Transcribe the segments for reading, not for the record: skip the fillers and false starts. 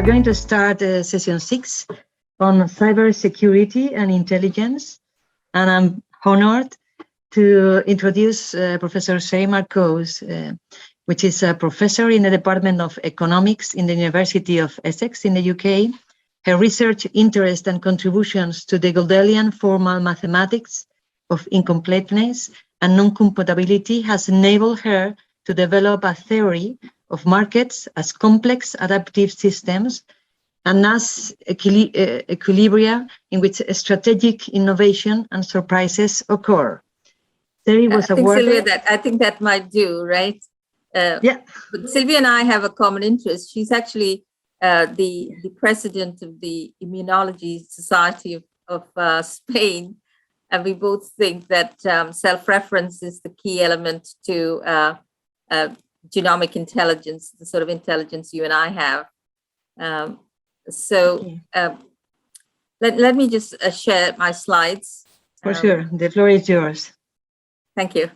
going to start session 6 on cybersecurity and intelligence. And I'm honored to introduce Professor Sheri Markose, which is a professor in the Department of Economics in the University of Essex in the UK. Her research interest and contributions to the Gödelian formal mathematics of incompleteness and non-computability has enabled her to develop a theory of markets as complex adaptive systems and as equilibria in which strategic innovation and surprises occur. Sheri was awarded. Sylvia, I think that might do, right? Yeah. But Sylvia and I have a common interest. She's actually the president of the Immunology Society of Spain. And we both think that self-reference is the key element to genomic intelligence, the sort of intelligence you and I have. Let me just share my slides. For sure, the floor is yours. Thank you.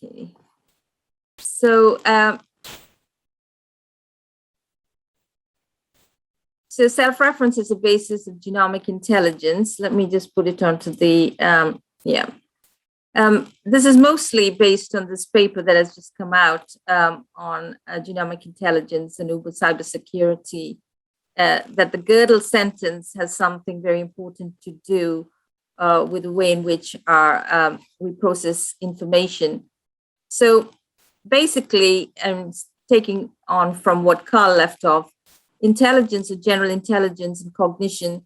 Okay. So self-reference is the basis of genomic intelligence. Let me just put it onto the, this is mostly based on this paper that has just come out on genomic intelligence and Uber cybersecurity, that the Gödel sentence has something very important to do with the way in which we process information. So basically, taking on from what Carl left off, intelligence or general intelligence and cognition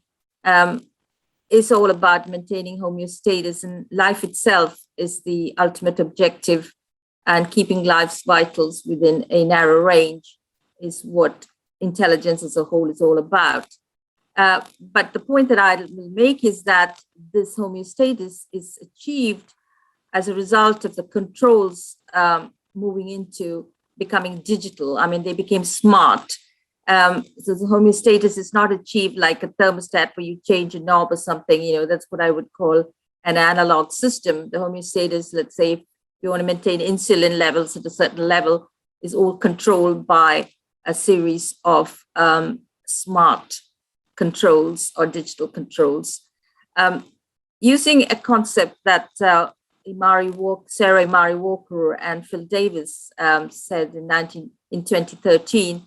is all about maintaining homeostasis, and life itself is the ultimate objective, and keeping life's vitals within a narrow range is what intelligence as a whole is all about. But the point that I will make is that this homeostasis is achieved as a result of the controls moving into becoming digital. I mean, they became smart. So the homeostasis is not achieved like a thermostat where you change a knob or something, that's what I would call an analog system. The homeostasis, let's say, if you want to maintain insulin levels at a certain level, is all controlled by a series of smart controls or digital controls. Using a concept that Sarah Imari Walker and Phil Davis said in 2013,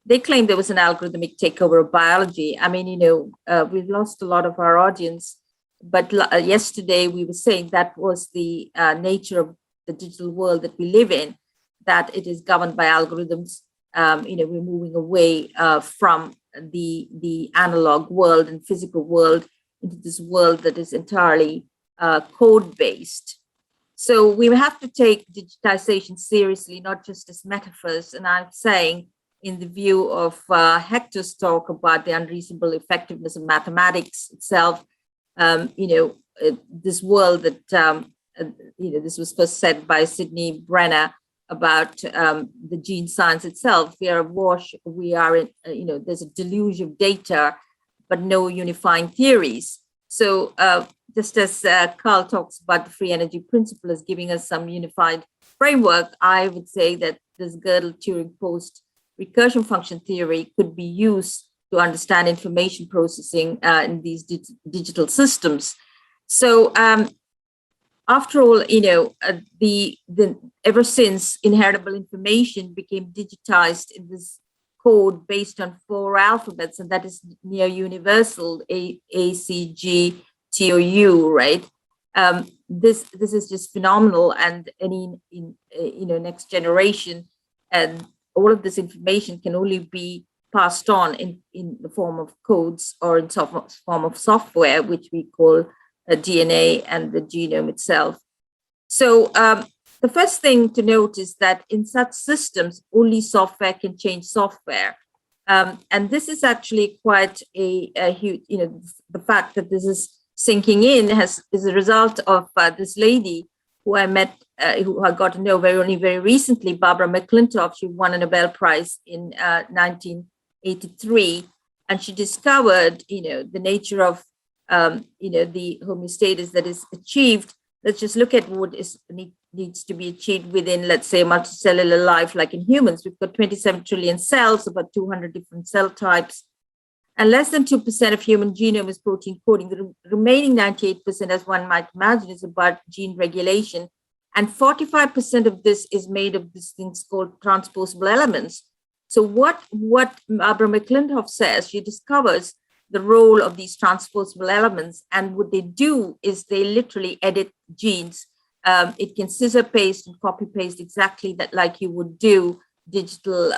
they claimed there was an algorithmic takeover of biology. I mean, we've lost a lot of our audience, but yesterday we were saying that was the nature of the digital world that we live in, that it is governed by algorithms. We're moving away from the analog world and physical world into this world that is entirely code-based. So we have to take digitization seriously, not just as metaphors. And I'm saying, in the view of Hector's talk about the unreasonable effectiveness of mathematics itself, this world that, this was first said by Sidney Brenner about the gene science itself. We are awash, we are in, there's a deluge of data, but no unifying theories. So just as Carl talks about the free energy principle as giving us some unified framework, I would say that this Gödel-Turing post recursion function theory could be used to understand information processing in these digital systems. So after all, ever since inheritable information became digitized in this code based on 4 alphabets, and that is near universal, A, C, G, T, or U, right? This is just phenomenal, and any next generation, and all of this information can only be passed on in the form of codes or in form of software, which we call DNA and the genome itself. So the first thing to note is that in such systems, only software can change software. And this is actually quite a huge, the fact that this is sinking in is a result of this lady who I met, who I got to know very recently, Barbara McClintock. She won a Nobel Prize in 1983, and she discovered, the nature of, the homeostasis that is achieved let's just look at what needs to be achieved within, let's say, multicellular life, like in humans. We've got 27 trillion cells, about 200 different cell types, and less than 2% of human genome is protein coding. The remaining 98%, as one might imagine, is about gene regulation. And 45% of this is made of these things called transposable elements. So what Barbara McClintock says, she discovers the role of these transposable elements, and what they do is they literally edit genes. It can scissor paste and copy paste exactly that, like you would do digital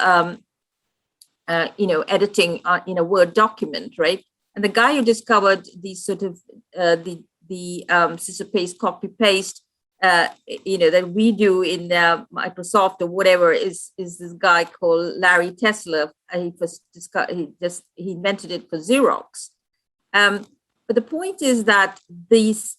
editing in a Word document, right? And the guy who discovered these sort of the scissor paste, copy paste, that we do in Microsoft or whatever, is this guy called Larry Tesler. He invented it for Xerox. But the point is that these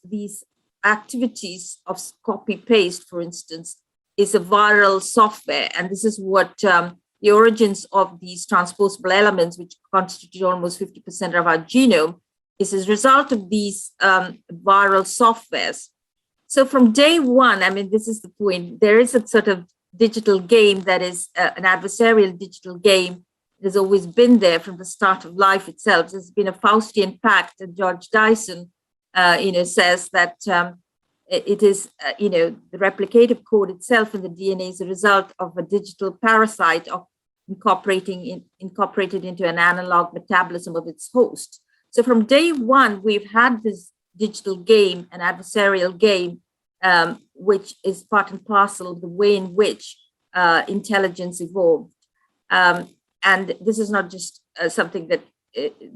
activities of copy paste, for instance, is a viral software, and this is what the origins of these transposable elements, which constitute almost 50% of our genome, is as a result of these viral softwares. So from day one, I mean, this is the point, there is a sort of digital game that is an adversarial digital game. It has always been there from the start of life itself. There's been a Faustian pact, and George Dyson, says that it is, the replicative code itself in the DNA is a result of a digital parasite of incorporated into an analog metabolism of its host. So from day one, we've had this digital game, an adversarial game, which is part and parcel of the way in which intelligence evolved. And this is not just something that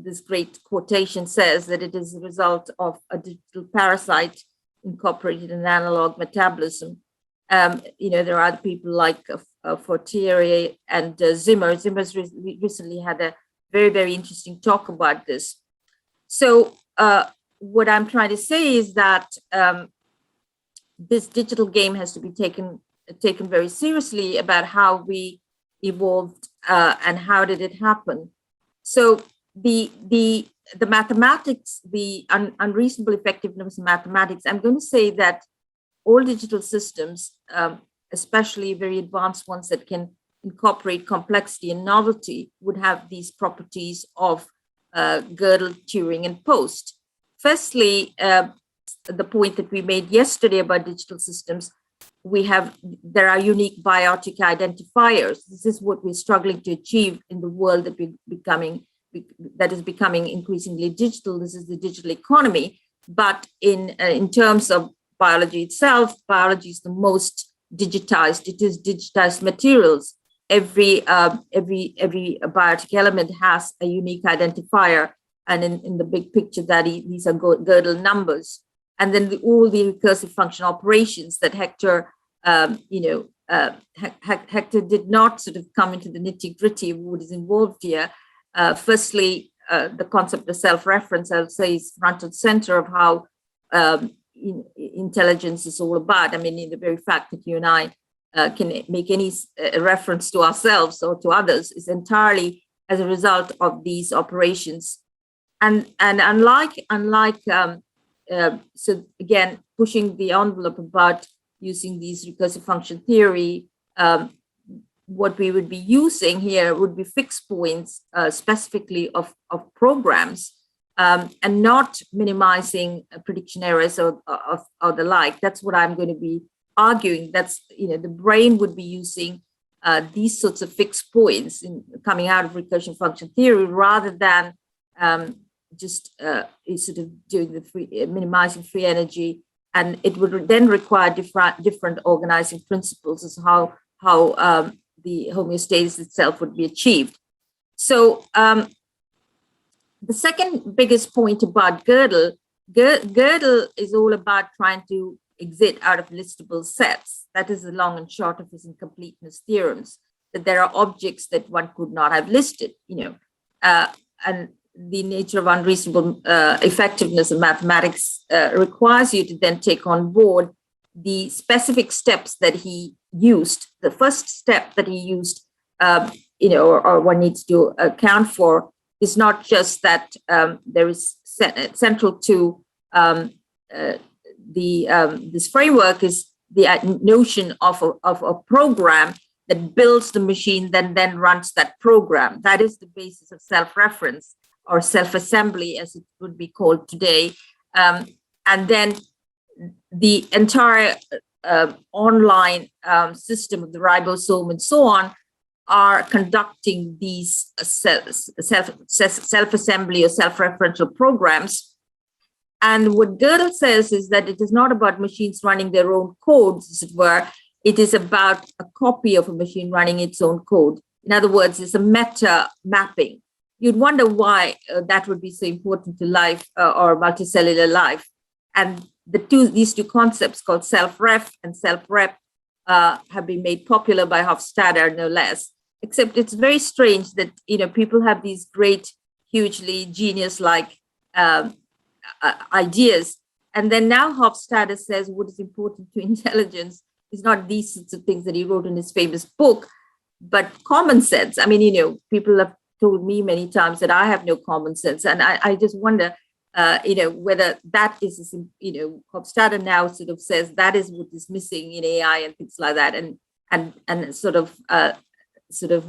this great quotation says, that it is a result of a digital parasite incorporated in analog metabolism. There are other people like Fortier and Zimmer. Zimmer's recently had a very, very interesting talk about this. So what I'm trying to say is that this digital game has to be taken very seriously about how we evolved and how did it happen. So the mathematics, the unreasonable effectiveness of mathematics, I'm going to say that all digital systems, especially very advanced ones that can incorporate complexity and novelty, would have these properties of Gödel, Turing, and Post. Firstly, the point that we made yesterday about digital systems, there are unique biotic identifiers. This is what we're struggling to achieve in the world that is becoming increasingly digital. This is the digital economy. But in terms of biology itself, biology is the most digitized. It is digitized materials. Every biotic element has a unique identifier, and in the big picture, these are Gödel numbers. And then all the recursive function operations that Hector did not sort of come into the nitty-gritty of what is involved here. Firstly, the concept of self-reference, I would say, is front and center of how intelligence is all about. I mean, in the very fact that you and I can make any reference to ourselves or to others is entirely as a result of these operations. And unlike so again, pushing the envelope about using these recursive function theory, what we would be using here would be fixed points, specifically of programs, and not minimizing prediction errors or the like. That's what I'm going to be arguing. That's, the brain would be using these sorts of fixed points coming out of recursion function theory, rather than just sort of doing minimizing free energy. And it would then require different organizing principles as how the homeostasis itself would be achieved. So the second biggest point about Gödel is all about trying to exit out of listable sets. That is the long and short of his incompleteness theorems, that there are objects that one could not have listed, and the nature of unreasonable effectiveness of mathematics requires you to then take on board the specific steps that he used. The first step that he used, or one needs to account for, is not just that there is central to this framework is the notion of a program that builds the machine, then runs that program. That is the basis of self-reference or self-assembly, as it would be called today. And then the entire online system of the ribosome and so on are conducting these self-assembly or self-referential programs. And what Gödel says is that it is not about machines running their own codes, as it were. It is about a copy of a machine running its own code. In other words, it's a meta mapping. You'd wonder why that would be so important to life or multicellular life. And these two concepts called self-ref and self-rep have been made popular by Hofstadter, no less. Except it's very strange that people have these great, hugely genius-like ideas, and then now Hofstadter says what is important to intelligence is not these sorts of things that he wrote in his famous book, but common sense. I mean, people have told me many times that I have no common sense, and I just wonder, whether that is, Hofstadter now sort of says that is what is missing in AI and things like that, and sort of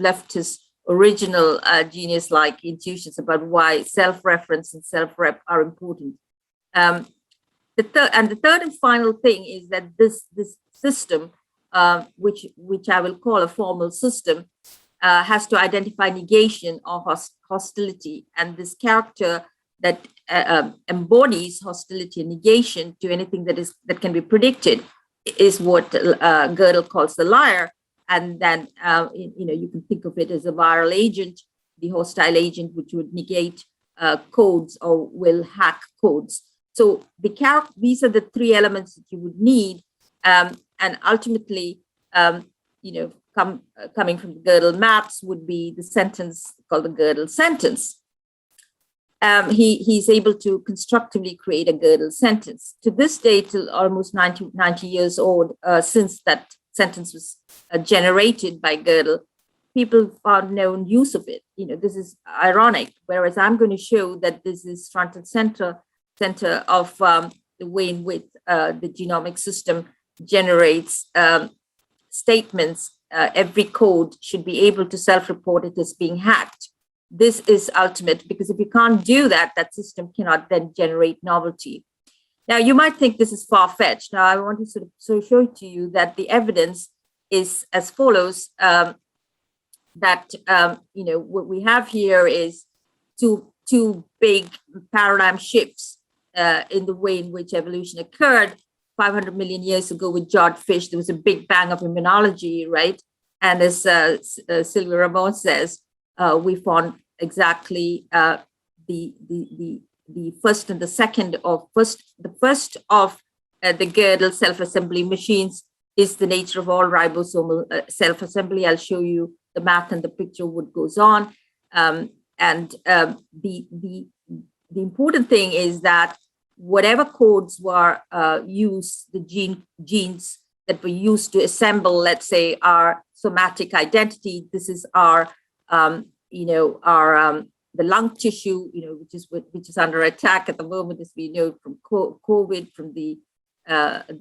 left his original genius-like intuitions about why self-reference and self-rep are important. The third and final thing is that this system, which I will call a formal system, has to identify negation or hostility, and this character that embodies hostility and negation to anything that can be predicted is what Gödel calls the liar. And then, you can think of it as a viral agent, the hostile agent, which would negate codes or will hack codes. So these are the three elements that you would need. And ultimately, coming from the Gödel maps would be the sentence called the Gödel sentence. He's able to constructively create a Gödel sentence. To this day, till almost 90 years old, since that sentence was generated by Gödel, people found no use of it. This is ironic, whereas I'm going to show that this is front and center of the way in which the genomic system generates statements. Every code should be able to self-report it as being hacked. This is ultimate, because if you can't do that, that system cannot then generate novelty. Now, you might think this is far-fetched. Now, I want to sort of show to you that the evidence is as follows, that, what we have here is two big paradigm shifts in the way in which evolution occurred. 500 million years ago with jarred fish, there was a big bang of immunology, right? And as Sylvia Ramon says, we found exactly the first and the second of the first of the Gödel self-assembly machines is the nature of all ribosomal self-assembly. I'll show you the math and the picture what goes on. The important thing is that whatever codes were used, the genes that were used to assemble, let's say, our somatic identity, this is our the lung tissue, which is under attack at the moment, as we know from COVID, from the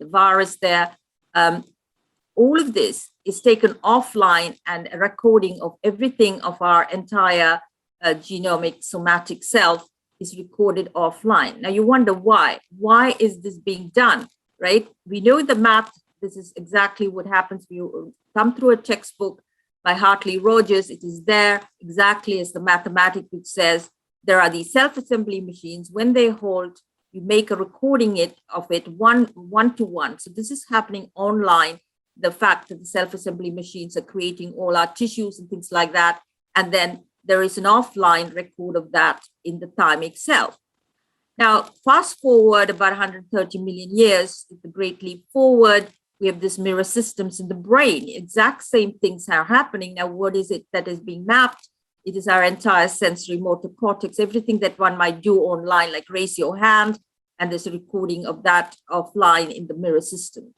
virus there. All of this is taken offline, and a recording of everything of our entire genomic somatic self is recorded offline. Now you wonder why. Why is this being done, right? We know the math. This is exactly what happens. You come through a textbook by Hartley Rogers. It is there exactly as the mathematics, which says there are these self-assembly machines. When they hold, you make a recording of it one to one. So this is happening online. The fact that the self-assembly machines are creating all our tissues and things like that. And then there is an offline record of that in the time itself. Now, fast forward about 130 million years, the great leap forward, we have this mirror systems in the brain. Exact same things are happening. Now, what is it that is being mapped? It is our entire sensory motor cortex, everything that one might do online, like raise your hand, and there's a recording of that offline in the mirror system.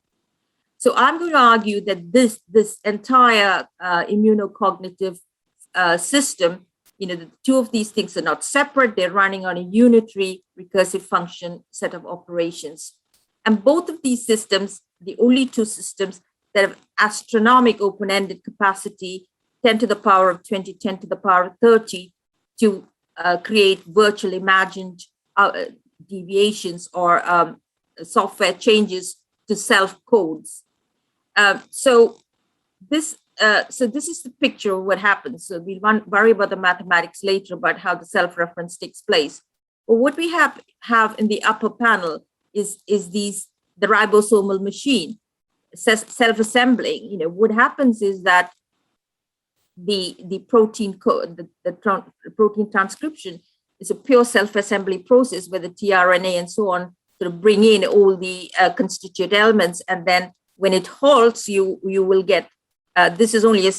So I'm going to argue that this entire immunocognitive system, the two of these things are not separate. They're running on a unitary recursive function set of operations. And both of these systems, the only two systems that have astronomical open-ended capacity, 10 to the power of 20, 10 to the power of 30, to create virtual imagined deviations or software changes to self codes. So this is the picture of what happens. So we'll worry about the mathematics later about how the self-reference takes place. But what we have in the upper panel is the ribosomal machine self-assembling. You know, what happens is that the protein code, the protein transcription is a pure self-assembly process where the tRNA and so on sort of bring in all the constituent elements, and then when it halts, you will get this is only a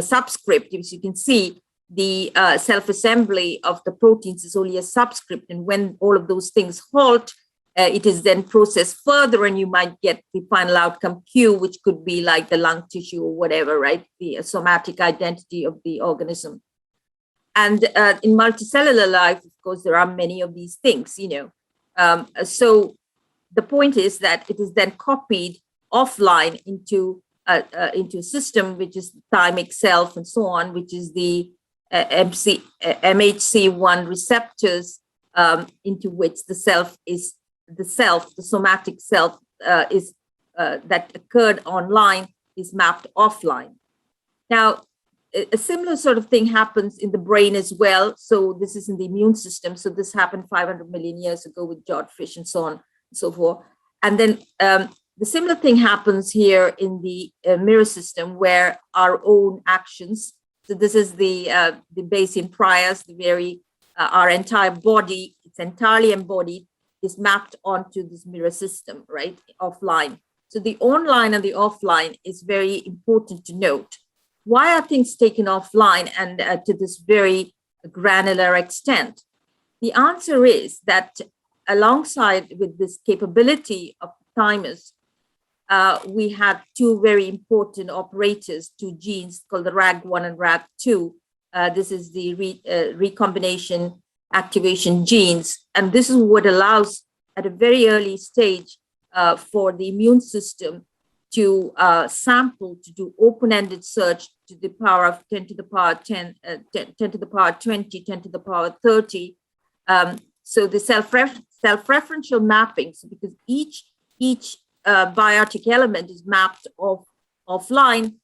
subscript. As you can see, the self-assembly of the proteins is only a subscript, and when all of those things halt, it is then processed further, and you might get the final outcome Q, which could be like the lung tissue or whatever, right? The somatic identity of the organism. And in multicellular life, of course, there are many of these things, you know. So the point is that it is then copied offline into a system, which is the thymic self and so on, which is the MHC1 receptors, into which the self is the somatic self is that occurred online is mapped offline. Now, a similar sort of thing happens in the brain as well. So this is in the immune system. So this happened 500 million years ago with Jodfish and so on and so forth. And then the similar thing happens here in the mirror system, where our own actions. So this is the base in priors, our entire body, it's entirely embodied, is mapped onto this mirror system, right, offline. So the online and the offline is very important to note. Why are things taken offline and to this very granular extent? The answer is that alongside with this capability of thymus, we had two very important operators, two genes called the RAG1 and RAG2. This is the recombination activation genes. And this is what allows at a very early stage for the immune system to sample, to do open-ended search to the power of 10 to the power 10, 10 to the power 20, 10 to the power 30. So the self-referential mapping, so because each biotic element is mapped offline,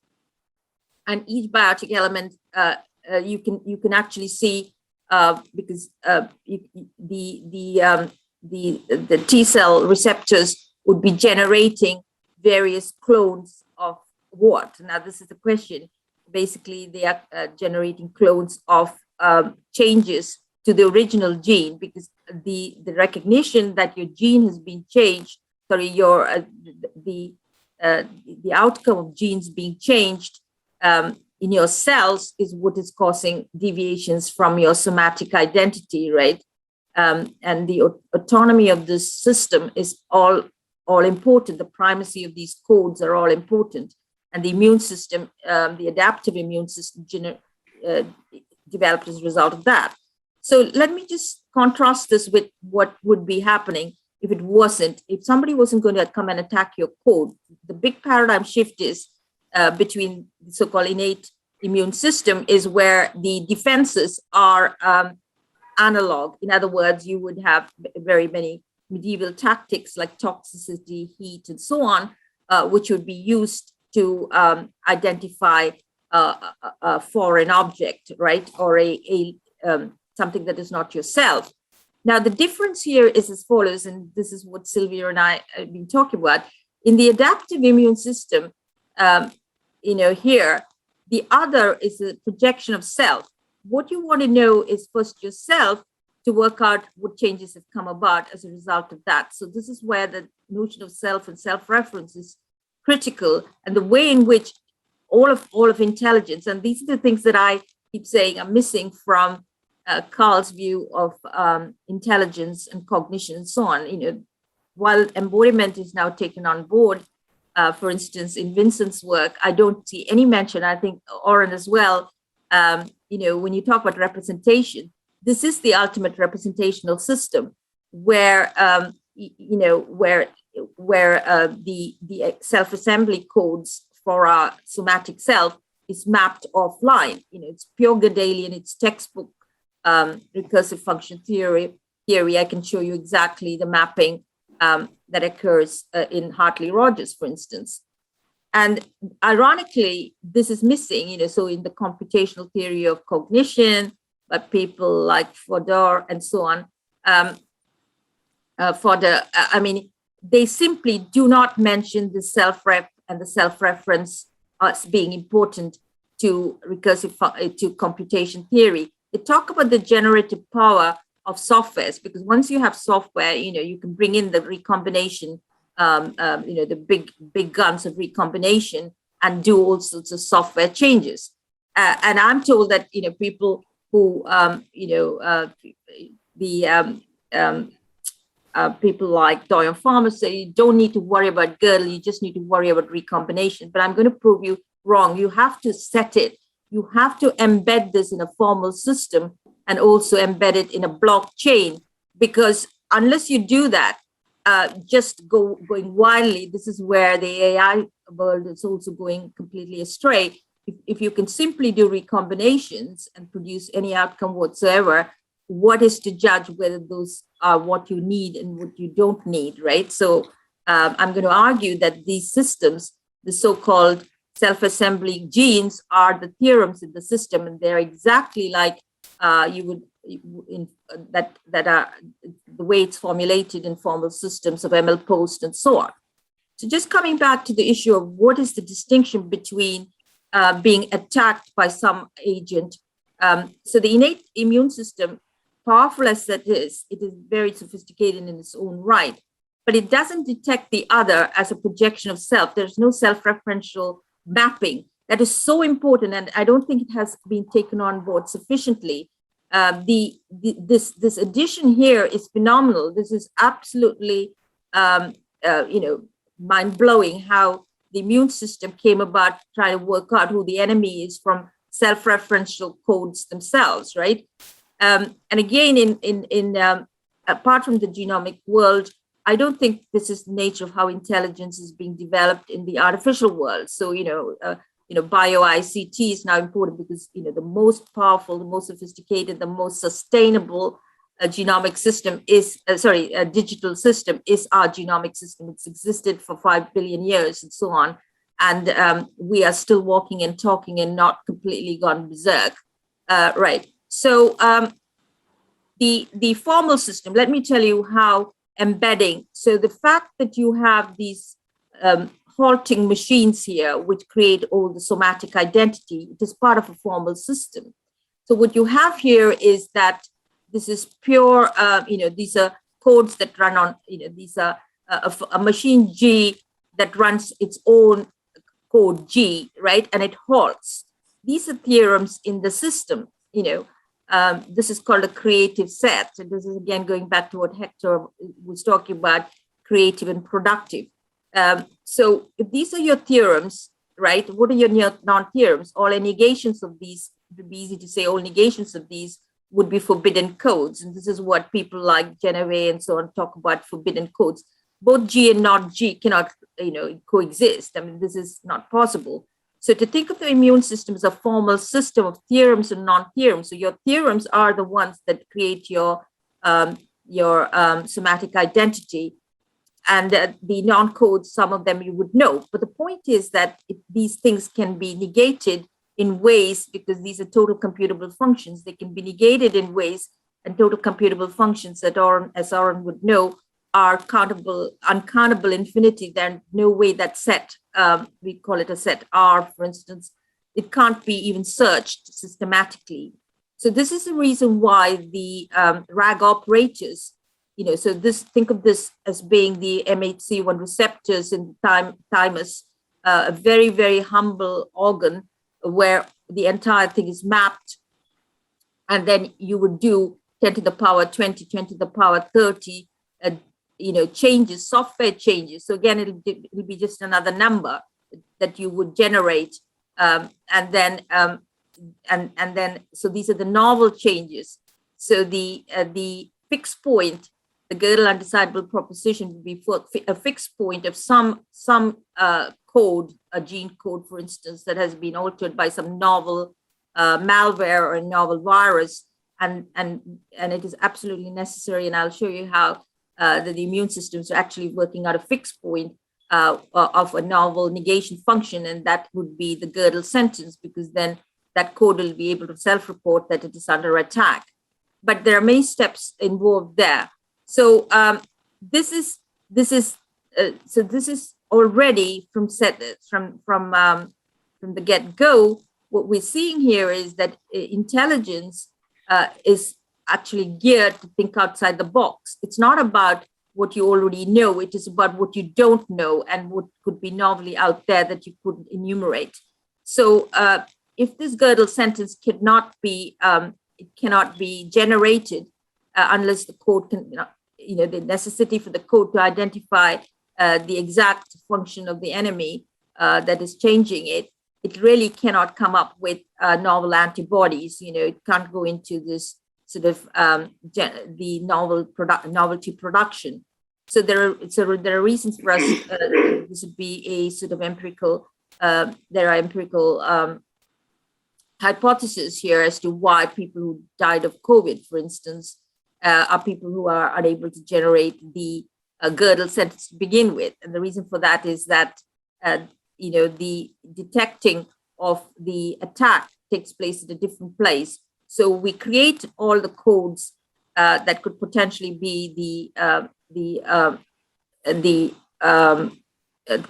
and each biotic element you can actually see because the T cell receptors would be generating various clones of what? Now this is the question. Basically, they are generating clones of changes to the original gene, because the recognition that your gene has been changed, sorry, the outcome of genes being changed in your cells is what is causing deviations from your somatic identity, right? And the autonomy of this system is all important. The primacy of these codes are all important. And the immune system, the adaptive immune system developed as a result of that. So let me just contrast this with what would be happening if it wasn't, if somebody wasn't going to come and attack your code. The big paradigm shift is between the so-called innate immune system is where the defenses are analog. In other words, you would have very many medieval tactics like toxicity, heat, and so on, which would be used to identify a foreign object, right? Or something that is not yourself. Now, the difference here is as follows, and this is what Sylvia and I have been talking about. In the adaptive immune system, here, the other is a projection of self. What you want to know is first yourself to work out what changes have come about as a result of that. So this is where the notion of self and self-reference is critical, and the way in which all of intelligence, and these are the things that I keep saying are missing from Carl's view of intelligence and cognition and so on. While embodiment is now taken on board, for instance, in Vincent's work, I don't see any mention, I think Oren as well, when you talk about representation, this is the ultimate representational system where, where the self-assembly codes for our somatic self is mapped offline. It's pure Gödelian, it's textbook recursive function theory. I can show you exactly the mapping that occurs in Hartley-Rogers, for instance. And ironically, this is missing, so in the computational theory of cognition, by people like Fodor and so on, they simply do not mention the self-ref and the self-reference as being important to to computation theory. They talk about the generative power of softwares, because once you have software, you can bring in the recombination, the big guns of recombination and do all sorts of software changes. And I'm told that, people who, people like Doyon Farmer say you don't need to worry about Gödel, you just need to worry about recombination. But I'm going to prove you wrong. You have to set it. You have to embed this in a formal system and also embed it in a blockchain, because unless you do that, just going wildly, this is where the AI world is also going completely astray. If you can simply do recombinations and produce any outcome whatsoever, what is to judge whether those are what you need and what you don't need, right? So I'm going to argue that these systems, the so-called self-assembly genes, are the theorems in the system, and they're exactly like that are the way it's formulated in formal systems of ML post and so on. So just coming back to the issue of what is the distinction between being attacked by some agent. So the innate immune system, powerful as it is very sophisticated in its own right, but it doesn't detect the other as a projection of self. There's no self-referential mapping. That is so important, and I don't think it has been taken on board sufficiently. This addition here is phenomenal. This is absolutely mind-blowing, how the immune system came about trying to work out who the enemy is from self-referential codes themselves, right? And again, apart from the genomic world, I don't think this is the nature of how intelligence is being developed in the artificial world. So, bio-ICT is now important because, the most powerful, the most sophisticated, the most sustainable genomic system is, digital system is our genomic system. It's existed for 5 billion years and so on. And we are still walking and talking and not completely gone berserk, right? So the formal system, let me tell you how embedding. So the fact that you have these halting machines here, which create all the somatic identity, it is part of a formal system. So what you have here is that this is pure, these are codes that run on, these are a machine G that runs its own code G, right? And it halts. These are theorems in the system, this is called a creative set. And this is again going back to what Hector was talking about, creative and productive. So if these are your theorems, right, what are your non-theorems? All negations of these, it would be easy to say all negations of these would be forbidden codes. And this is what people like Genevieve and so on talk about, forbidden codes. Both G and not G cannot, coexist. I mean, this is not possible. So to think of the immune system as a formal system of theorems and non-theorems. So your theorems are the ones that create your somatic identity. And the non-codes, some of them you would know. But the point is that these things can be negated in ways, because these are total computable functions, they can be negated in ways, and total computable functions that are, as Aaron would know, are uncountable infinity. There's no way that set, we call it a set R, for instance, it can't be even searched systematically. So this is the reason why the RAG operators, so think of this as being the MHC1 receptors in the thymus, a very, very humble organ where the entire thing is mapped. And then you would do 10 to the power 20, 10 to the power 30, changes, software changes. So again, it'll be just another number that you would generate. And then, so these are the novel changes. So the fixed point the Gödel undecidable proposition would be for a fixed point of some code, a gene code, for instance, that has been altered by some novel malware or a novel virus, and it is absolutely necessary. And I'll show you how the immune systems are actually working out a fixed point of a novel negation function, and that would be the Gödel sentence, because then that code will be able to self-report that it is under attack. But there are many steps involved there. So this is already from the get-go. What we're seeing here is that intelligence is actually geared to think outside the box. It's not about what you already know. It is about what you don't know and what could be novelly out there that you couldn't enumerate. So if this Gödel sentence cannot be generated unless the code can, the necessity for the code to identify the exact function of the enemy that is changing it, it really cannot come up with novel antibodies. It can't go into this sort of the novelty production. So there are reasons for us. This would be a sort of empirical. There are empirical hypotheses here as to why people who died of COVID, for instance, are people who are unable to generate the Gödel sentence to begin with. And the reason for that is that the detecting of the attack takes place at a different place. So we create all the codes that could potentially be the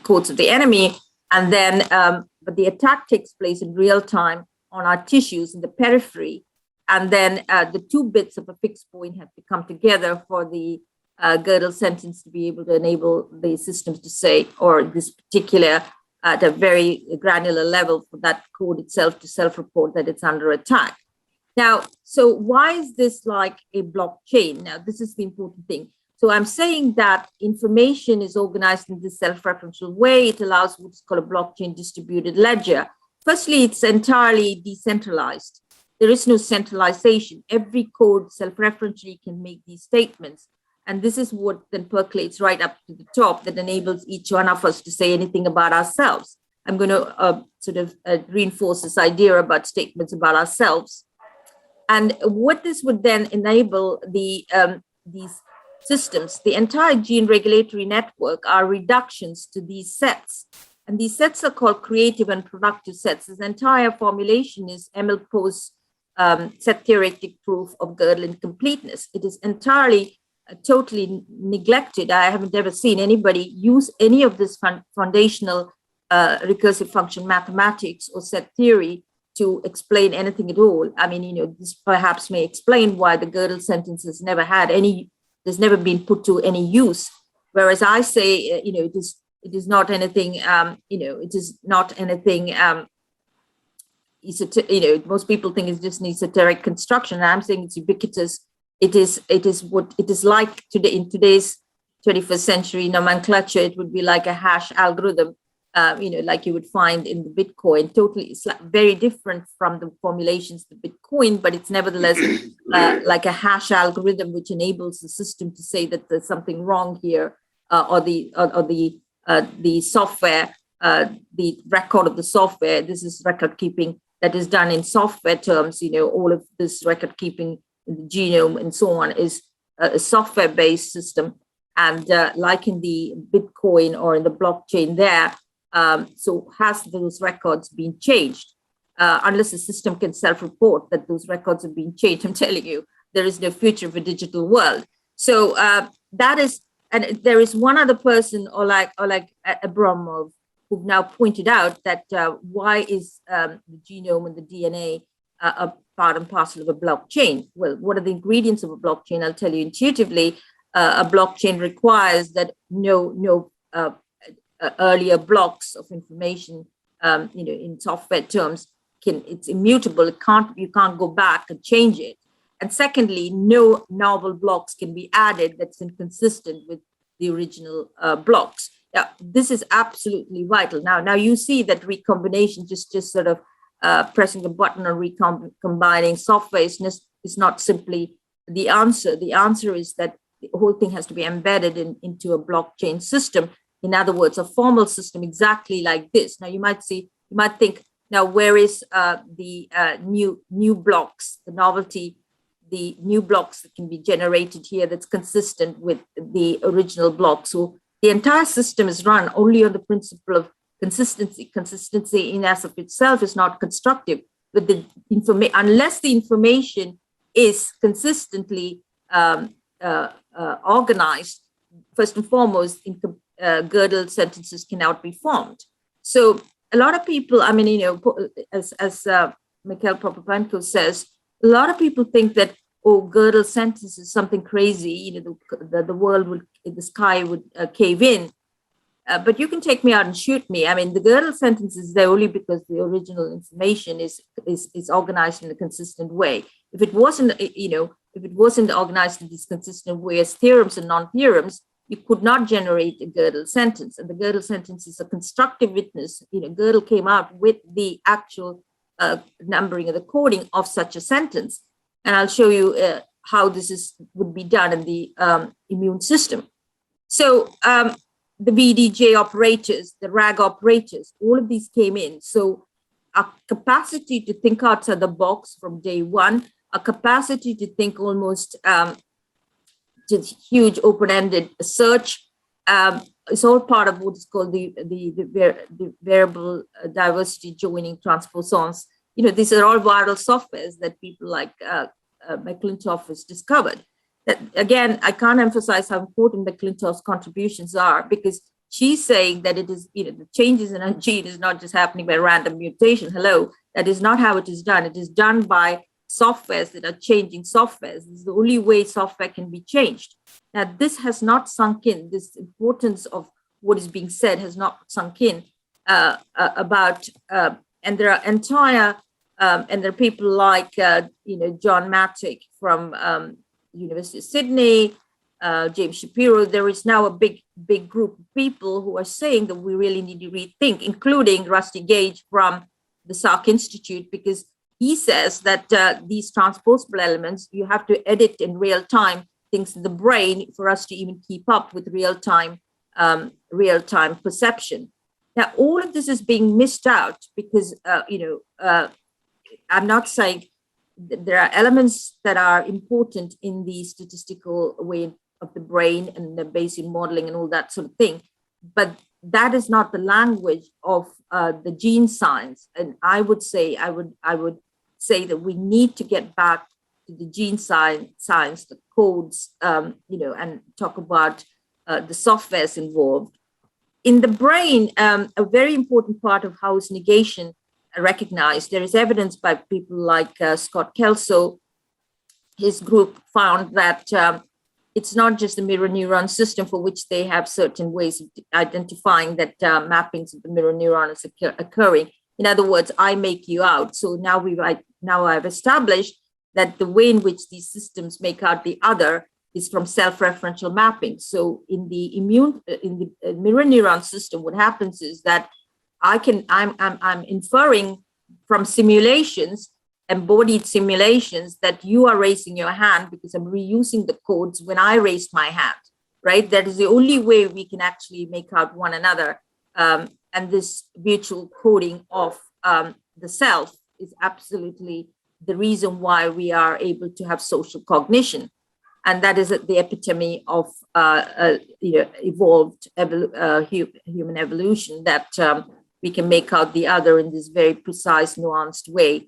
codes of the enemy, and then but the attack takes place in real time on our tissues in the periphery, and then the two bits of a fixed point have to come together for the Gödel sentence to be able to enable the systems to say, or this particular at a very granular level, for that code itself to self-report that it's under attack. Now, so why is this like a blockchain? Now, this is the important thing. So I'm saying that information is organized in this self-referential way. It allows what's called a blockchain distributed ledger. Firstly, it's entirely decentralized. There is no centralization. Every code self-referentially can make these statements. And this is what then percolates right up to the top that enables each one of us to say anything about ourselves. I'm going to reinforce this idea about statements about ourselves. And what this would then enable these systems, the entire gene regulatory network, are reductions to these sets. And these sets are called creative and productive sets. This entire formulation is Emil Poe's set theoretic proof of Gödel incompleteness. It is entirely totally neglected. I haven't ever seen anybody use any of this foundational recursive function mathematics or set theory to explain anything at all. I mean, this perhaps may explain why the Gödel sentence has never been put to any use. Whereas I say, it is not anything, it is not anything, most people think it's just an esoteric construction. I'm saying it's ubiquitous. It is what it is like today in today's 21st century nomenclature. It would be like a hash algorithm, like you would find in the Bitcoin. Totally, it's very different from the formulations of Bitcoin, but it's nevertheless like a hash algorithm, which enables the system to say that there's something wrong here, or the software, the record of the software. This is record keeping that is done in software terms. All of this record keeping in the genome and so on is a software-based system. And like in the Bitcoin or in the blockchain there, so has those records been changed? Unless the system can self-report that those records have been changed, I'm telling you, there is no future of a digital world. So that is, and there is one other person, or like Abramov, who've now pointed out that why is the genome and the DNA a part and parcel of a blockchain? Well, what are the ingredients of a blockchain? I'll tell you intuitively. A blockchain requires that no earlier blocks of information, in software terms, it's immutable. You can't go back and change it. And secondly, no novel blocks can be added that's inconsistent with the original blocks. Now, this is absolutely vital. Now you see that recombination, just sort of pressing a button or recombining software is not simply the answer. The answer is that the whole thing has to be embedded into a blockchain system. In other words, a formal system exactly like this. Now you might think, now where is the new blocks, the novelty, the new blocks that can be generated here that's consistent with the original block. So the entire system is run only on the principle of consistency. Consistency in as of itself is not constructive, but the unless the information is consistently organized, first and foremost, Gödel sentences cannot be formed. So a lot of people, I mean, as Mikhail Popopenko says, a lot of people think that, oh, Gödel sentence is something crazy, the world would, the sky would cave in. But you can take me out and shoot me. I mean, the Gödel sentence is there only because the original information is organized in a consistent way. If it wasn't, if it wasn't organized in this consistent way as theorems and non-theorems, you could not generate a Gödel sentence. And the Gödel sentence is a constructive witness. Gödel came out with the actual numbering of the coding of such a sentence. And I'll show you how this would be done in the immune system. So the VDJ operators, the RAG operators, all of these came in. So a capacity to think outside the box from day one, a capacity to think almost just huge open-ended search is all part of what is called the variable diversity joining transposons. These are all viral softwares that people like McClintock has discovered. That, again, I can't emphasize how important McClintock's contributions are, because she's saying that it is, the changes in a gene is not just happening by random mutation. Hello, that is not how it is done. It is done by softwares that are changing softwares. This is the only way software can be changed. Now, this has not sunk in. This importance of what is being said has not sunk in about, and there are entire, and there are people like, John Mattick from University of Sydney, James Shapiro. There is now a big group of people who are saying that we really need to rethink, including Rusty Gage from the Salk Institute, because he says that these transposable elements, you have to edit in real time things in the brain for us to even keep up with real time perception. Now, all of this is being missed out because, I'm not saying there are elements that are important in the statistical way of the brain and the Bayesian modeling and all that sort of thing, but that is not the language of the gene science. And I would say that we need to get back to the gene science, the codes, and talk about the softwares involved. In the brain, a very important part of how is negation recognized. There is evidence by people like Scott Kelso. His group found that it's not just the mirror neuron system for which they have certain ways of identifying that mappings of the mirror neuron is occurring. In other words, I make you out. So now I've established that the way in which these systems make out the other is from self-referential mapping. So in the mirror neuron system, what happens is that I'm inferring from simulations, embodied simulations, that you are raising your hand because I'm reusing the codes when I raised my hand, right? That is the only way we can actually make out one another. And this virtual coding of the self is absolutely the reason why we are able to have social cognition. And that is the epitome of evolved human evolution, that we can make out the other in this very precise, nuanced way.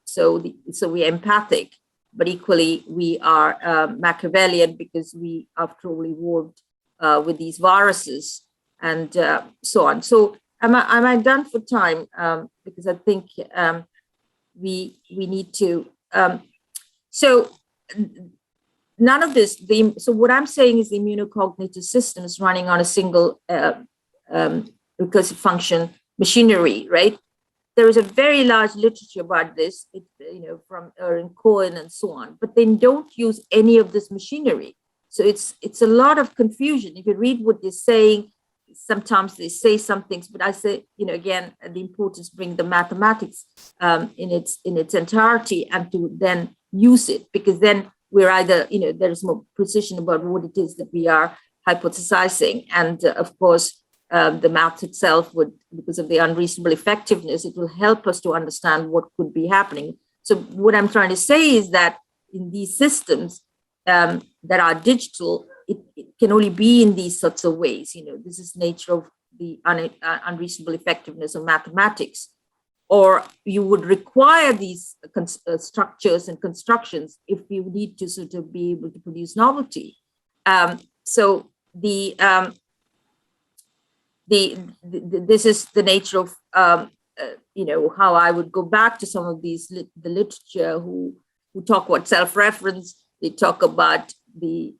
So we're empathic, but equally we are Machiavellian, because we, after all, evolved with these viruses and so on. So am I done for time? Because I think we need to. So none of this. So what I'm saying is the immunocognitive system is running on a single recursive function machinery, right? There is a very large literature about this, from Erin Cohen and so on, but they don't use any of this machinery. So it's a lot of confusion. If you read what they're saying, sometimes they say some things, but I say, again, the importance bring the mathematics in its entirety, and to then use it, because then we're either, there's more precision about what it is that we are hypothesizing. And of course, the math itself would, because of the unreasonable effectiveness, it will help us to understand what could be happening. So what I'm trying to say is that in these systems that are digital, it can only be in these sorts of ways. This is nature of the unreasonable effectiveness of mathematics. Or you would require these structures and constructions if you need to sort of be able to produce novelty. So this is the nature of how I would go back to some of these the literature who talk about self-reference. They talk about the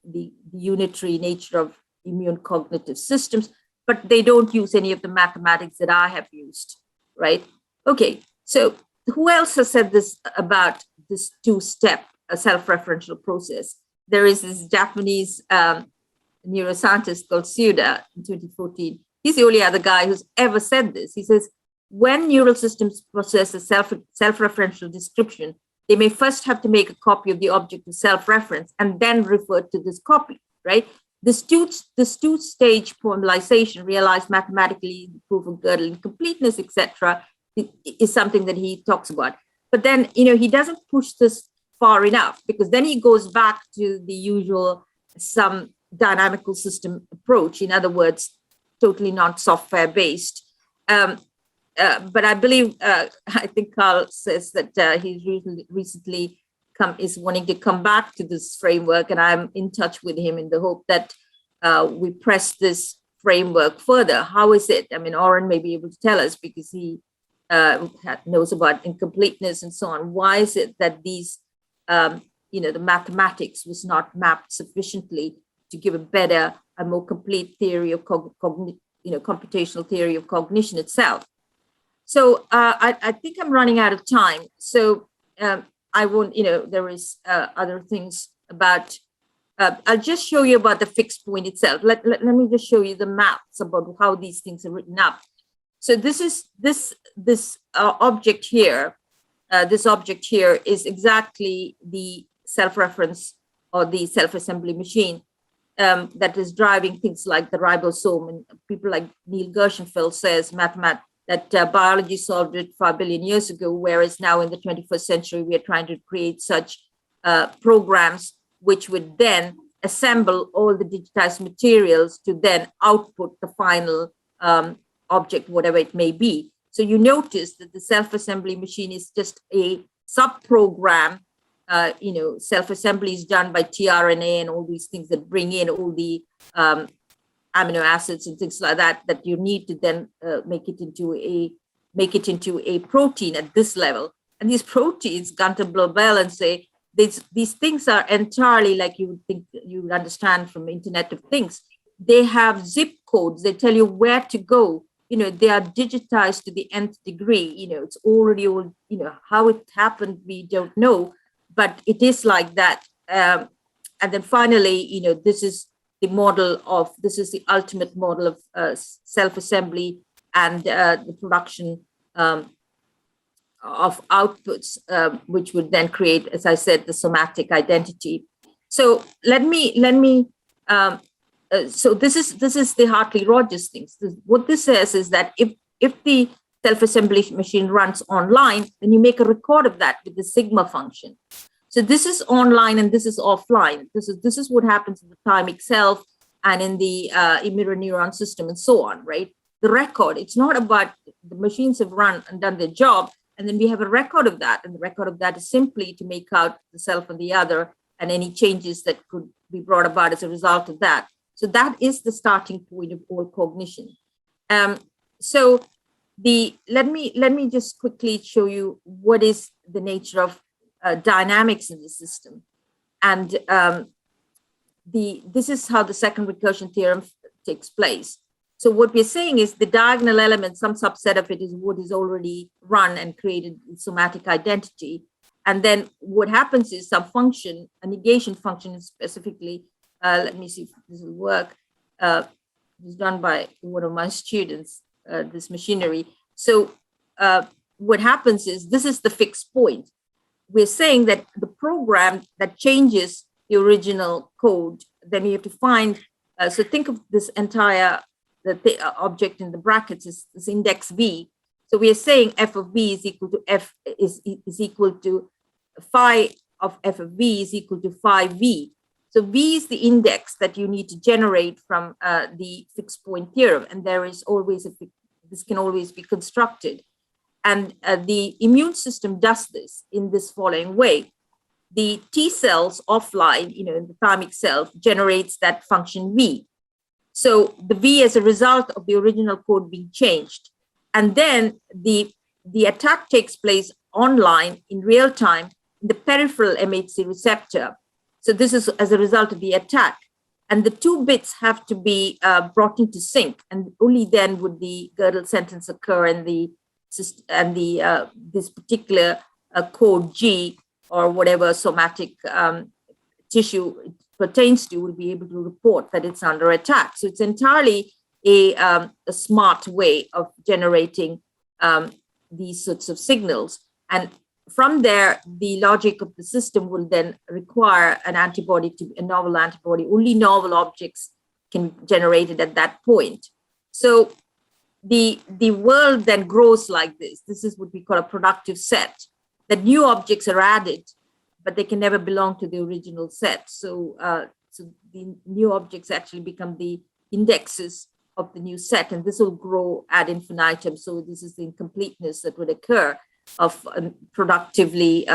unitary nature of immune cognitive systems, but they don't use any of the mathematics that I have used, right? Okay, so who else has said this about this two-step self-referential process? There is this Japanese neuroscientist called Ciuda in 2014. He's the only other guy who's ever said this. He says, when neural systems process a self-referential description, they may first have to make a copy of the object of self-reference and then refer to this copy, right? This two-stage formalization, realized mathematically, the proof of Gödel incompleteness, etc., is something that he talks about. But then, he doesn't push this far enough, because then he goes back to the usual some dynamical system approach. In other words, totally not software based. But I believe, I think Carl says that he's recently is wanting to come back to this framework, and I'm in touch with him in the hope that we press this framework further. How is it? I mean, Oren may be able to tell us, because he knows about incompleteness and so on. Why is it that these, the mathematics was not mapped sufficiently to give a more complete theory of computational theory of cognition itself? So I think I'm running out of time. So I won't, there is other things about, I'll just show you about the fixed point itself. Let me just show you the maths about how these things are written up. So this is this object here. This object here is exactly the self-reference or the self-assembly machine that is driving things like the ribosome. And people like Neil Gershenfeld says that biology solved it 5 billion years ago, whereas now in the 21st century, we are trying to create such programs which would then assemble all the digitized materials to then output the final object, whatever it may be. So you notice that the self-assembly machine is just a sub-program. Self-assembly is done by tRNA and all these things that bring in all the amino acids and things like that you need to then make it into a protein at this level. And these proteins, Gunter Blobel and say, these things are entirely like you would think, you would understand from Internet of Things. They have zip codes. They tell you where to go. They are digitized to the nth degree. It's already all, how it happened, we don't know, but it is like that. And then finally, this is the ultimate model of self-assembly and the production of outputs, which would then create, as I said, the somatic identity. So so this is the Hartley-Rogers things. What this says is that if the self-assembly machine runs online, then you make a record of that with the sigma function. So this is online and this is offline. This is what happens in the thymic self and in the mirror neuron system and so on, right? The record, it's not about the machines have run and done their job, and then we have a record of that. And the record of that is simply to make out the self and the other and any changes that could be brought about as a result of that. So that is the starting point of all cognition. So let me just quickly show you what is the nature of dynamics in the system. And this is how the second recursion theorem takes place. So what we're saying is the diagonal element, some subset of it is what is already run and created somatic identity. And then what happens is some function, a negation function specifically, let me see if this will work. It's done by one of my students, this machinery. So what happens is this is the fixed point. We're saying that the program that changes the original code, then you have to find, so think of this entire object in the brackets is this index V. So we are saying f of V is equal to f is equal to phi of f of V is equal to phi V. So V is the index that you need to generate from the fixed point theorem, and there is always this can always be constructed. And the immune system does this in this following way. The T cells offline, in the thymic cell, generates that function V. So the V as a result of the original code being changed. And then the attack takes place online in real time in the peripheral MHC receptor. So this is as a result of the attack. And the two bits have to be brought into sync, and only then would the Gödel sentence occur, and this particular code G, or whatever somatic tissue it pertains to, will be able to report that it's under attack. So it's entirely a smart way of generating these sorts of signals. And from there, the logic of the system will then require an antibody to be a novel antibody. Only novel objects can be generated at that point. So the world then grows like this. This is what we call a productive set, that new objects are added, but they can never belong to the original set. So, so the new objects actually become the indexes of the new set, and this will grow ad infinitum. So this is the incompleteness that would occur of productively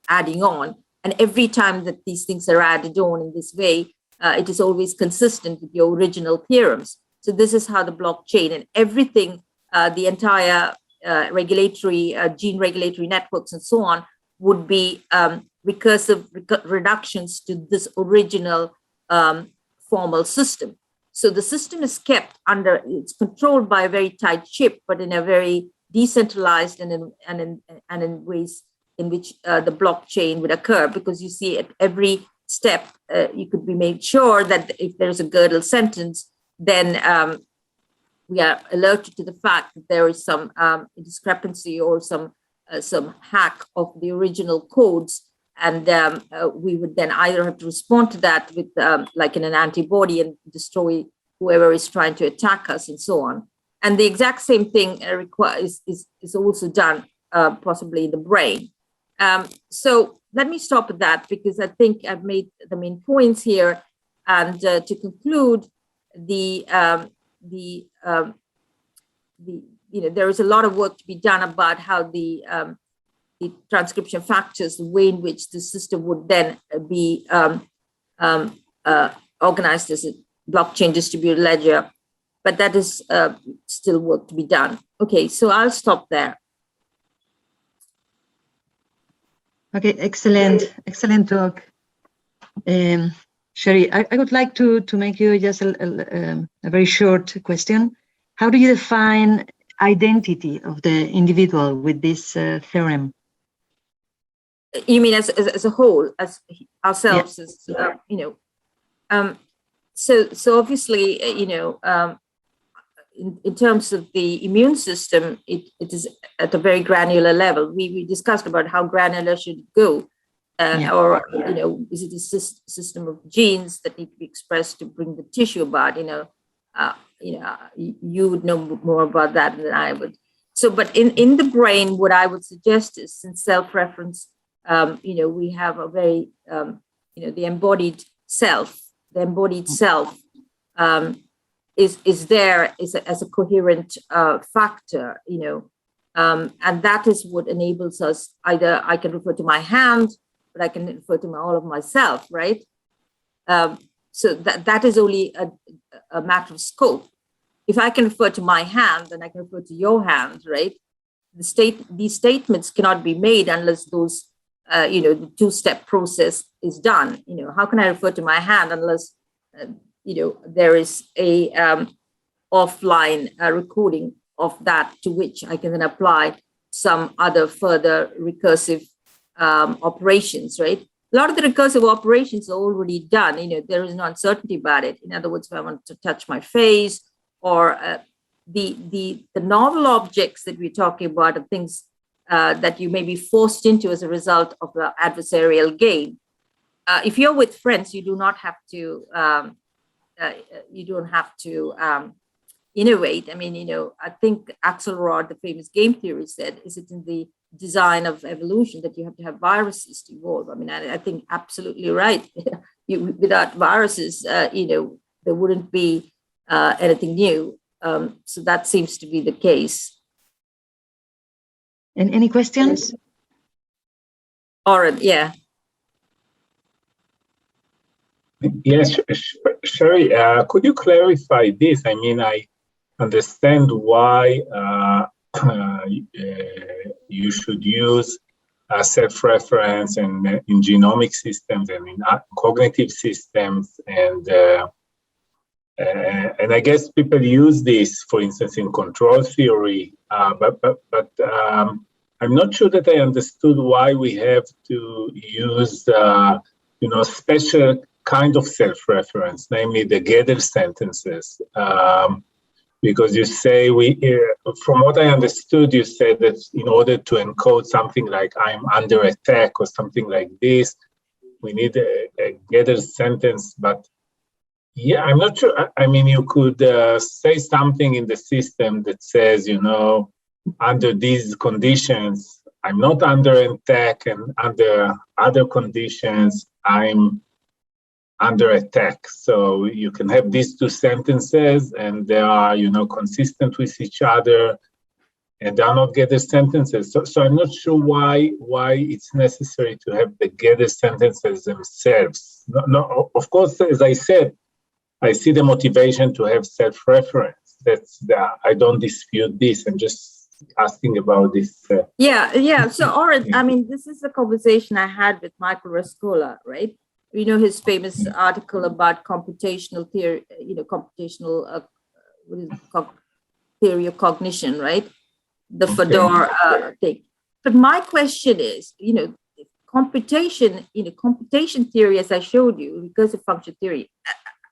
adding on. And every time that these things are added on in this way, it is always consistent with your original theorems. So this is how the blockchain and everything, the entire regulatory, gene regulatory networks and so on, would be recursive reductions to this original formal system. So the system is kept under, it's controlled by a very tight ship, but in a very decentralized and in ways in which the blockchain would occur, because you see at every step, you could be made sure that if there's a Gödel sentence, then we are alerted to the fact that there is some discrepancy or some hack of the original codes, and we would then either have to respond to that with like in an antibody and destroy whoever is trying to attack us and so on. And the exact same thing is also done possibly in the brain. So let me stop at that, because I think I've made the main points here. And to conclude, there is a lot of work to be done about how the transcription factors, the way in which the system would then be organized as a blockchain distributed ledger. But that is still work to be done. Okay, so I'll stop there. Okay, excellent talk. Sheri, I would like to make you just a very short question. How do you define identity of the individual with this theorem? You mean as a whole, as ourselves, yeah. So obviously, in terms of the immune system, it is at a very granular level. We discussed about how granular should it go, or is it a system of genes that need to be expressed to bring the tissue about? You would know more about that than I would. So, but in the brain, what I would suggest is, since self-reference, we have a very, the embodied self. The embodied self is there as a coherent factor, and that is what enables us. Either I can refer to my hand, but I can refer to all of myself, right? So that is only a matter of scope. If I can refer to my hand, then I can refer to your hand, right? These statements cannot be made unless those, the two-step process is done. How can I refer to my hand unless, there is a offline recording of that, to which I can then apply some other further recursive operations, right? A lot of the recursive operations are already done. There is no uncertainty about it. In other words, if I want to touch my face, or the novel objects that we're talking about are things that you may be forced into as a result of the adversarial game. If you're with friends, you do not have to. You don't have to innovate. I mean, I think Axelrod, the famous game theorist, said, "Is it in the design of evolution that you have to have viruses to evolve?" I mean, I think absolutely right. Without viruses, there wouldn't be anything new. So that seems to be the case. And any questions? Oren, yeah. Yes, Sheri, could you clarify this? I mean, I understand why you should use self-reference and in genomic systems and in cognitive systems, and I guess people use this, for instance, in control theory. But I'm not sure that I understood why we have to use special kind of self-reference, namely the Gödel sentences. Because you say from what I understood, you said that in order to encode something like "I'm under attack" or something like this, we need a Gödel sentence. But yeah, I'm not sure. I mean, you could say something in the system that says, under these conditions, I'm not under attack, and under other conditions, I'm under attack. So you can have these two sentences, and they are, consistent with each other, and they are not Gödel sentences. So I'm not sure why it's necessary to have the Gödel sentences themselves. No, of course, as I said, I see the motivation to have self-reference. I don't dispute this. I'm just asking about this. Yeah. So, Oren, I mean, this is a conversation I had with Michael Rescola, right? His famous article about computational theory, theory of cognition, right? The Fedor thing. But my question is, computation theory, as I showed you, recursive function theory,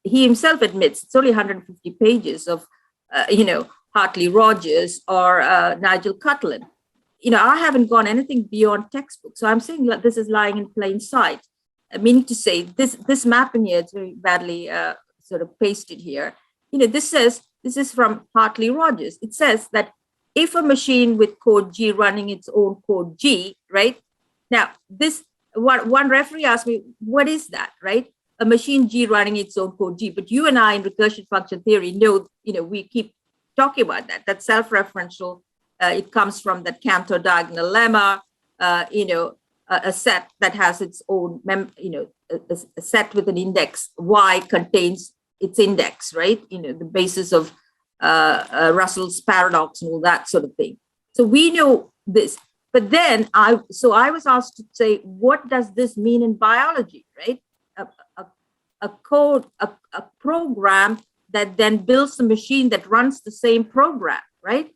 he himself admits it's only 150 pages of, Hartley Rogers or Nigel Cutlin. I haven't gone anything beyond textbook. So I'm saying that this is lying in plain sight. Meaning to say, this map in here, it's very badly sort of pasted here. This is from Hartley Rogers. It says that if a machine with code G running its own code G, right? Now, one referee asked me, what is that, right? A machine G running its own code G. But you and I in recursion function theory know, we keep talking about that. That's self-referential. It comes from that Cantor diagonal lemma, a set that has its own, a set with an index Y contains its index, right? The basis of Russell's paradox and all that sort of thing. So we know this. But then I was asked to say, what does this mean in biology, right? A code, a program that then builds a machine that runs the same program, right?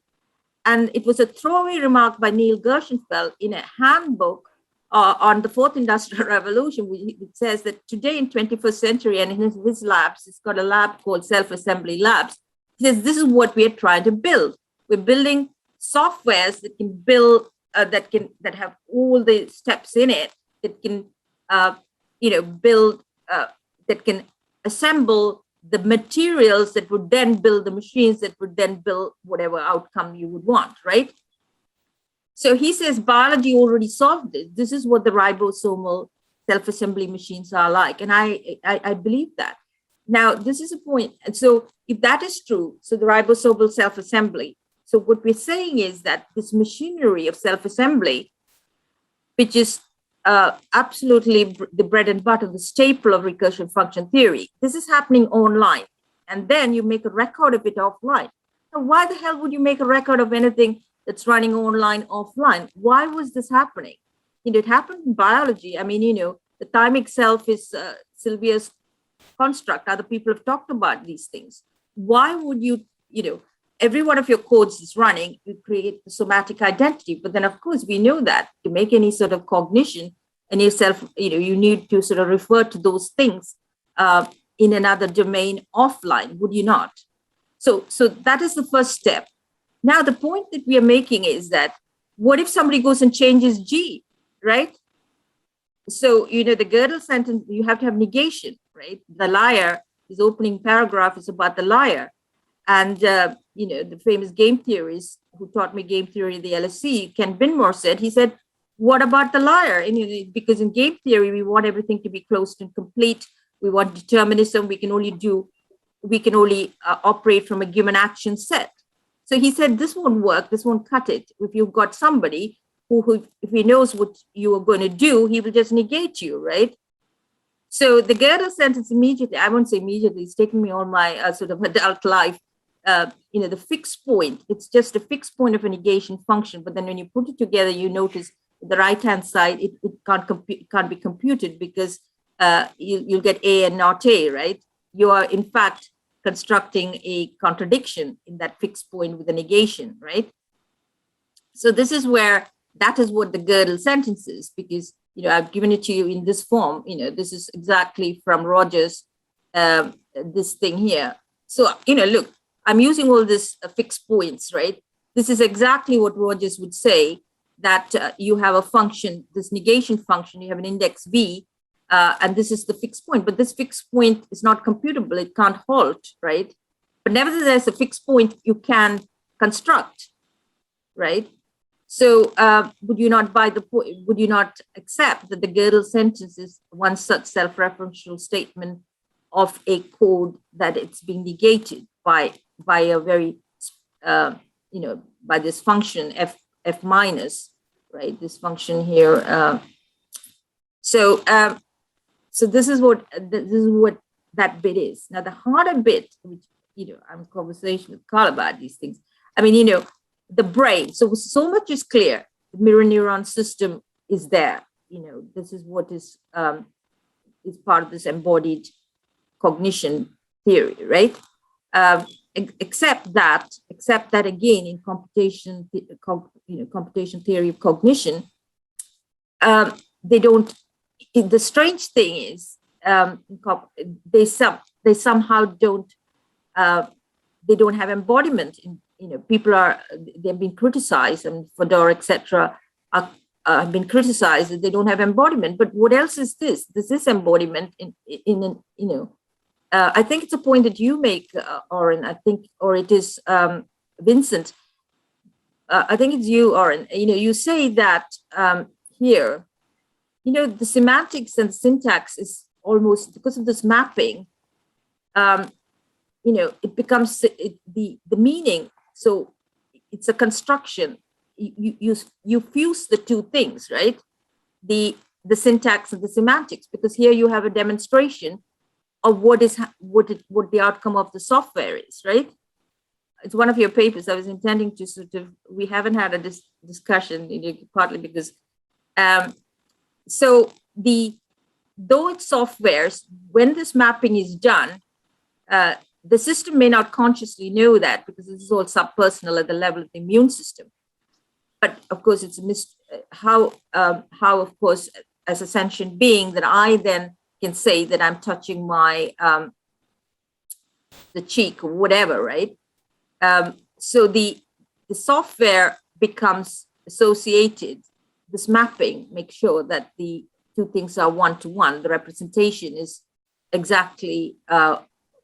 And it was a throwaway remark by Neil Gershenfeld in a handbook on the fourth industrial revolution. It says that today in 21st century, and in his labs, he's got a lab called Self-Assembly Labs. He says, this is what we are trying to build. We're building softwares that can build, that have all the steps in it, that can, build, that can assemble the materials that would then build the machines that would then build whatever outcome you would want, right? So he says biology already solved this. This is what the ribosomal self-assembly machines are like. And I believe that. Now, this is a point. And so if that is true, so the ribosomal self-assembly, so what we're saying is that this machinery of self-assembly, which is absolutely the bread and butter, the staple of recursion function theory, this is happening online. And then you make a record of it offline. Now, why the hell would you make a record of anything that's running online, offline? Why was this happening? It happened in biology. I mean, the thymic self is Sylvia's construct. Other people have talked about these things. Why would you, every one of your codes is running, you create the somatic identity. But then, of course, we know that to make any sort of cognition and yourself, you need to sort of refer to those things in another domain offline, would you not? So that is the first step. Now, the point that we are making is that what if somebody goes and changes G, right? So, the Gödel sentence, you have to have negation, right? The liar, his opening paragraph is about the liar. And, the famous game theorist who taught me game theory in the LSE, Ken Binmore he said, what about the liar? And, because in game theory, we want everything to be closed and complete. We want determinism. We can only operate from a given action set. So he said, this won't work. This won't cut it. If you've got somebody who if he knows what you are going to do, he will just negate you, right? So the Gödel sentence immediately, I won't say immediately, it's taken me all my sort of adult life, the fixed point, it's just a fixed point of a negation function. But then when you put it together, you notice the right-hand side, it can't be computed because you'll get A and not A, right? You are, in fact, constructing a contradiction in that fixed point with a negation, right? So this is where, that is what the Gödel sentence is, because, I've given it to you in this form, this is exactly from Rogers, this thing here. So, look, I'm using all this fixed points, right? This is exactly what Rogers would say, that you have a function, this negation function, you have an index V, and this is the fixed point, but this fixed point is not computable. It can't halt, right? But nevertheless, a fixed point you can construct, right? So would you not would you not accept that the Gödel sentence is one such self-referential statement of a code that it's being negated by a very, by this function f minus, right? This function here. So this is what that bit is. Now the harder bit, which I'm in conversation with Carl about these things. I mean, the brain. So much is clear. The mirror neuron system is there. This is what is part of this embodied cognition theory, right? Except that again in computation theory of cognition, they don't. The strange thing is they somehow don't. They don't have embodiment. People they've been criticized, and Fedor, etc., have been criticized that they don't have embodiment. But what else is this? This is embodiment I think it's a point that you make, Oren. Or it is Vincent. I think it's you, Oren. You say that here, the semantics and syntax is almost, because of this mapping, it becomes the meaning. So it's a construction. You fuse the two things, right? The syntax and the semantics, because here you have a demonstration of what the outcome of the software is, right? It's one of your papers. I was intending to sort of, we haven't had a discussion, partly because, so though it's softwares, when this mapping is done, the system may not consciously know that, because this is all subpersonal at the level of the immune system. But of course, it's how of course, as a sentient being, that I then can say that I'm touching my the cheek or whatever, right? So the software becomes associated. This mapping makes sure that the two things are one-to-one. The representation is exactly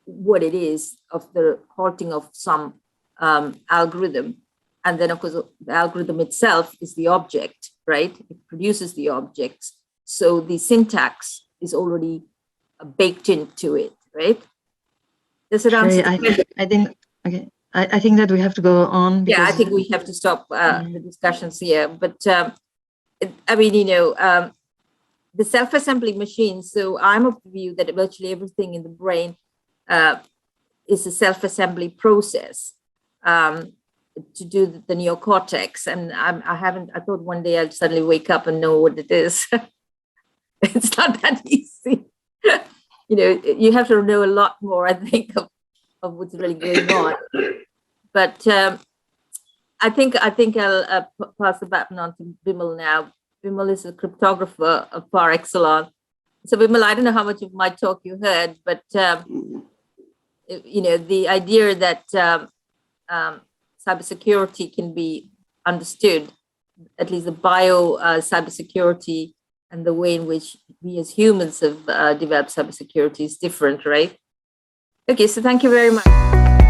what it is of the halting of some algorithm. And then, of course, the algorithm itself is the object, right? It produces the objects. So the syntax is already baked into it, right? Does it answer? I think, okay. I think that we have to go on. Yeah, I think we have to stop the discussions here. But I mean, the self-assembly machine. So I'm of the view that virtually everything in the brain is a self-assembly process to do the neocortex. And I thought one day I'd suddenly wake up and know what it is. It's not that easy. You have to know a lot more, I think, of what's really going on. But I think I'll pass the baton on to Vimal now. Vimal is a cryptographer par excellence. So Vimal, I don't know how much of my talk you heard, but the idea that cybersecurity can be understood at least the bio cybersecurity and the way in which we as humans have developed cybersecurity is different, right? Okay, so thank you very much.